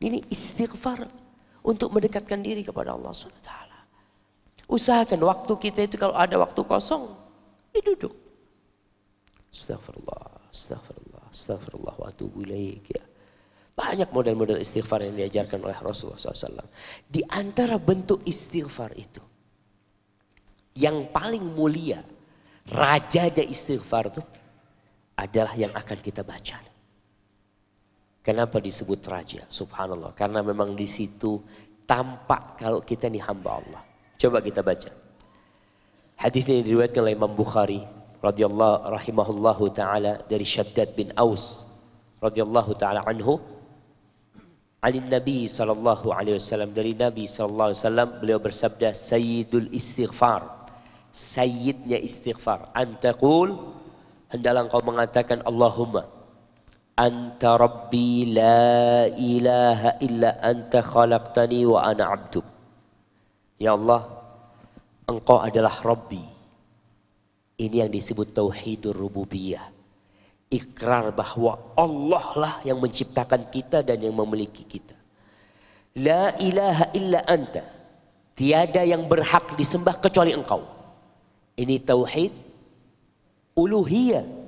Ini istighfar untuk mendekatkan diri kepada Allah SWT. Usahakan waktu kita itu kalau ada waktu kosong, duduk. Astagfirullah, astagfirullah, astagfirullah wa atubu ilaik ya. Banyak model-model istighfar yang diajarkan oleh Rasulullah SAW. Di antara bentuk istighfar itu, yang paling mulia, rajanya istighfar itu adalah yang akan kita baca. Kenapa disebut raja? Subhanallah. Karena memang di situ tampak kalau kita ini hamba Allah. Coba kita baca. Hadis ini diriwayatkan oleh Imam Bukhari radhiyallahu rahimahullahu taala dari Shaddad bin Aus radhiyallahu taala anhu. Alin Nabi sallallahu alaihi wasallam, dari Nabi sallallahu alaihi wasallam, beliau bersabda, Sayyidul istighfar. Sayyidnya istighfar. Antaqul, hendaklah engkau mengatakan Allahumma Anta Rabbi la ilaha illa anta khalaqtani wa ana abduk. Ya Allah, engkau adalah Rabbi. Ini yang disebut tauhidur rububiyah. Ikrar bahwa Allah lah yang menciptakan kita dan yang memiliki kita. La ilaha illa anta. Tiada yang berhak disembah kecuali engkau. Ini tauhid uluhiyah.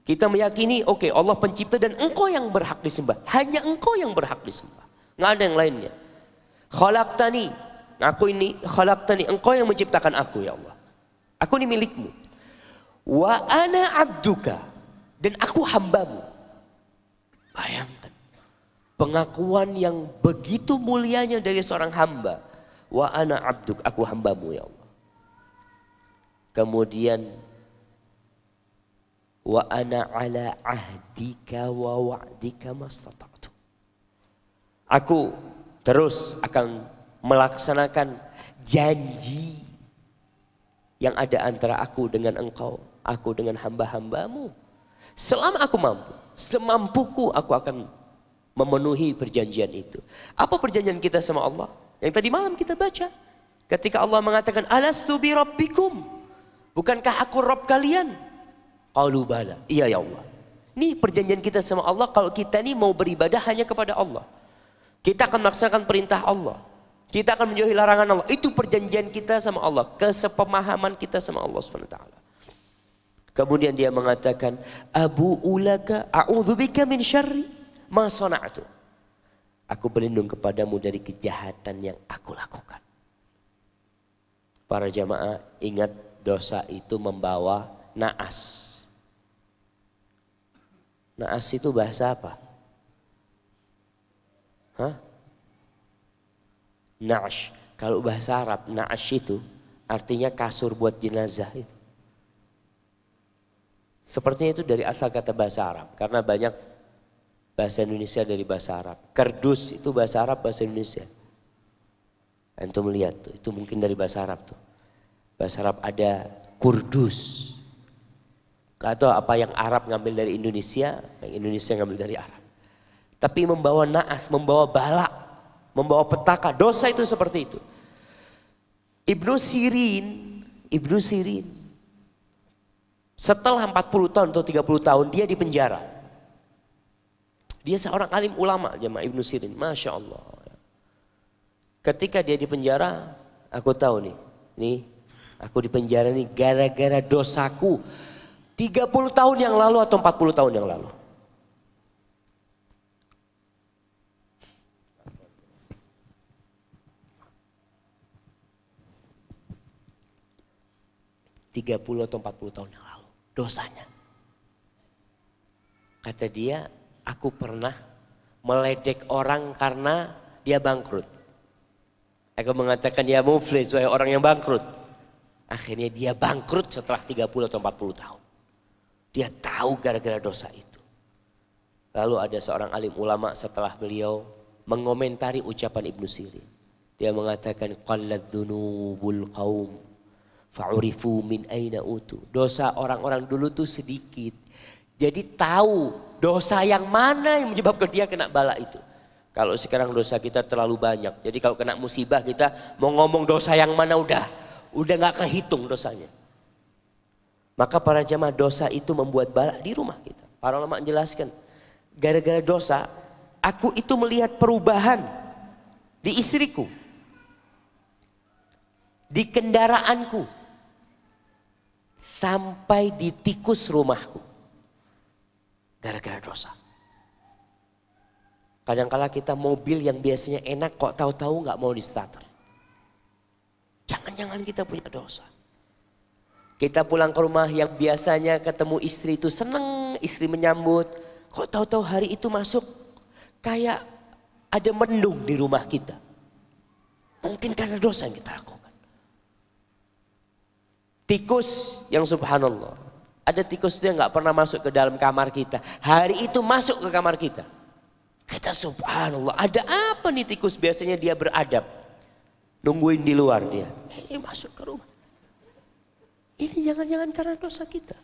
Kita meyakini, oke, Allah pencipta dan engkau yang berhak disembah. Hanya engkau yang berhak disembah. Nggak ada yang lainnya. Khalaqtani. Aku ini, khalaqtani. Engkau yang menciptakan aku ya Allah. Aku ini milikmu. Wa ana abduka. Dan aku hambamu. Bayangkan. Pengakuan yang begitu mulianya dari seorang hamba. Wa ana abduk. Aku hambamu ya Allah. Kemudian wa ana ala ahdika wa wa'dika mastata'tu. Aku terus akan melaksanakan janji yang ada antara aku dengan engkau, aku dengan hamba-hambamu. Selama aku mampu, semampuku aku akan memenuhi perjanjian itu. Apa perjanjian kita sama Allah? Yang tadi malam kita baca. Ketika Allah mengatakan, Alastu bi rabbikum. Bukankah aku Rabb kalian? Qalu bala. Iya ya Allah. Ini perjanjian kita sama Allah kalau kita ini mau beribadah hanya kepada Allah. Kita akan melaksanakan perintah Allah. Kita akan menjauhi larangan Allah. Itu perjanjian kita sama Allah. Kesepemahaman kita sama Allah SWT. Kemudian dia mengatakan, Abu ulaka a'udzubika min syarri ma sana'tu. Aku berlindung kepadamu dari kejahatan yang aku lakukan. Para jamaah, ingat dosa itu membawa naas. Naas itu bahasa apa? Hah? Na'ash. Kalau bahasa Arab, na'ash itu artinya kasur buat jenazah itu. Sepertinya itu dari asal kata bahasa Arab. Karena banyak bahasa Indonesia dari bahasa Arab. Kerdus itu bahasa Arab, bahasa Indonesia. Antum lihat tuh, itu mungkin dari bahasa Arab tuh. Bahasa Arab ada kurdus. Atau apa yang Arab ngambil dari Indonesia, yang Indonesia ngambil dari Arab. Tapi membawa naas, membawa bala, membawa petaka. Dosa itu seperti itu. Ibnu Sirin, setelah 40 tahun atau 30 tahun dia di penjara. Dia seorang alim ulama, jemaah Ibnu Sirin, Masya Allah. Ketika dia di penjara, aku tahu nih aku di penjara nih gara-gara dosaku. 30 tahun yang lalu atau 40 tahun yang lalu. atau 40 tahun yang lalu. Dosanya. Kata dia, aku pernah meledek orang karena dia bangkrut. Aku mengatakan dia muflis, wahai orang yang bangkrut. Akhirnya dia bangkrut setelah 30 atau 40 tahun. Dia tahu gara-gara dosa itu. Lalu ada seorang alim ulama setelah beliau mengomentari ucapan Ibnu Sirin. Dia mengatakan qallat dzunubul qaum fa'urifu min aina utu. Dosa orang-orang dulu tuh sedikit. Jadi tahu dosa yang mana yang menyebabkan dia kena bala itu. Kalau sekarang dosa kita terlalu banyak. Jadi kalau kena musibah kita mau ngomong dosa yang mana udah nggak kehitung dosanya. Maka para jamaah, dosa itu membuat bala di rumah kita. Para ulama menjelaskan, gara-gara dosa aku itu melihat perubahan di istriku, di kendaraanku, sampai di tikus rumahku. Gara-gara dosa. Kadang-kala kita mobil yang biasanya enak kok tahu-tahu nggak mau di starter. Jangan-jangan kita punya dosa. Kita pulang ke rumah yang biasanya ketemu istri itu seneng, istri menyambut. Kok tahu-tahu hari itu masuk kayak ada mendung di rumah kita. Mungkin karena dosa yang kita lakukan. Tikus yang subhanallah. Ada tikus itu yang nggak pernah masuk ke dalam kamar kita. Hari itu masuk ke kamar kita. Kita subhanallah, ada apa nih tikus? Biasanya dia beradab. Nungguin di luar dia. Ini masuk ke rumah. Ini jangan-jangan karena dosa kita.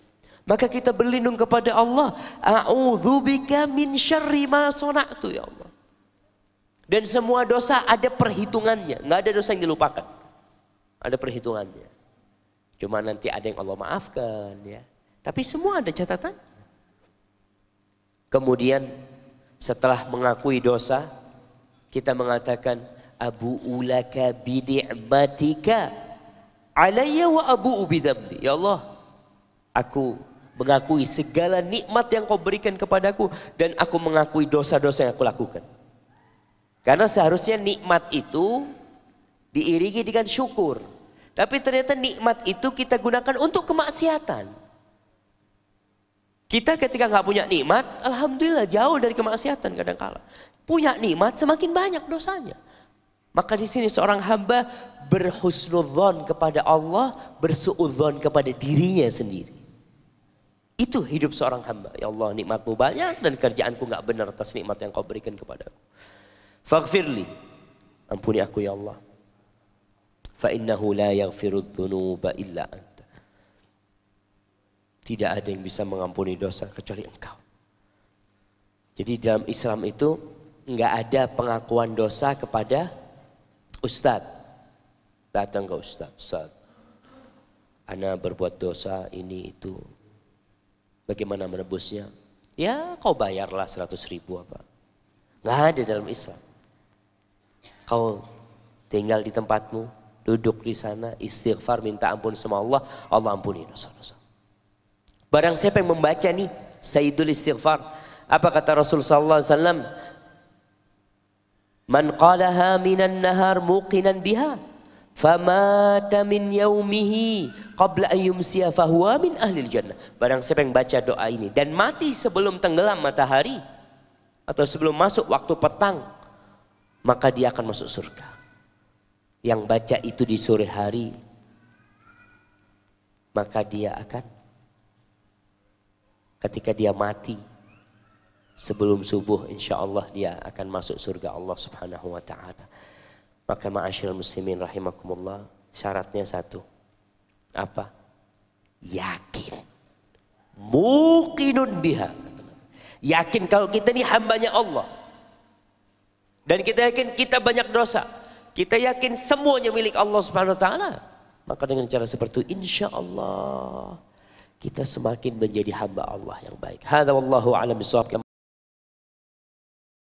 Maka kita berlindung kepada Allah. A'udzubika min syarri ma sona'tu ya Allah. Dan semua dosa ada perhitungannya. Nggak ada dosa yang dilupakan. Ada perhitungannya. Cuma nanti ada yang Allah maafkan ya. Tapi semua ada catatan. Kemudian setelah mengakui dosa, kita mengatakan abu'u laka bidi'matika alayya wa abu'u bidambi. Ya Allah, aku mengakui segala nikmat yang kau berikan kepadaku dan aku mengakui dosa-dosa yang aku lakukan. Karena seharusnya nikmat itu diiringi dengan syukur. Tapi ternyata nikmat itu kita gunakan untuk kemaksiatan. Kita ketika nggak punya nikmat, alhamdulillah jauh dari kemaksiatan kadang-kala. Punya nikmat semakin banyak dosanya. Maka di sini seorang hamba berhusnudzon kepada Allah, bersuudzon kepada dirinya sendiri. Itu hidup seorang hamba. Ya Allah, nikmatmu banyak dan kerjaanku nggak benar atas nikmat yang kau berikan kepadaku. Faghfirli, ampuni aku ya Allah. Fa innahu la yaghfirudz dzunuba illa anta. Tidak ada yang bisa mengampuni dosa kecuali Engkau. Jadi dalam Islam itu nggak ada pengakuan dosa kepada ustadz. Datang ke ustadz, ana berbuat dosa ini itu. Bagaimana menebusnya? Ya kau bayarlah 100.000 apa. Nggak ada dalam Islam. Kau tinggal di tempatmu, duduk di sana, istighfar, minta ampun sama Allah, Allah ampuni dosa-dosa. Barang siapa yang membaca nih Sayyidul Istighfar, apa kata Rasul sallallahu alaihi wasallam? Man qalaha minan nahar muqinan biha famata min yaumihi qabla an yumsiya fahuwa min ahlil jannah. Barang siapa yang baca doa ini dan mati sebelum tenggelam matahari atau sebelum masuk waktu petang, maka dia akan masuk surga. Yang baca itu di sore hari, maka dia akan, ketika dia mati sebelum subuh, insya Allah dia akan masuk surga Allah subhanahu wa ta'ala. Maka ma'asyiral muslimin rahimakumullah, syaratnya satu. Apa? Yakin. Muqinun biha. Yakin kalau kita ini hambanya Allah. Dan kita yakin kita banyak dosa. Kita yakin semuanya milik Allah subhanahu wa ta'ala. Maka dengan cara seperti itu, insya Allah kita semakin menjadi hamba Allah yang baik. Hadza wallahu a'lam bishawab.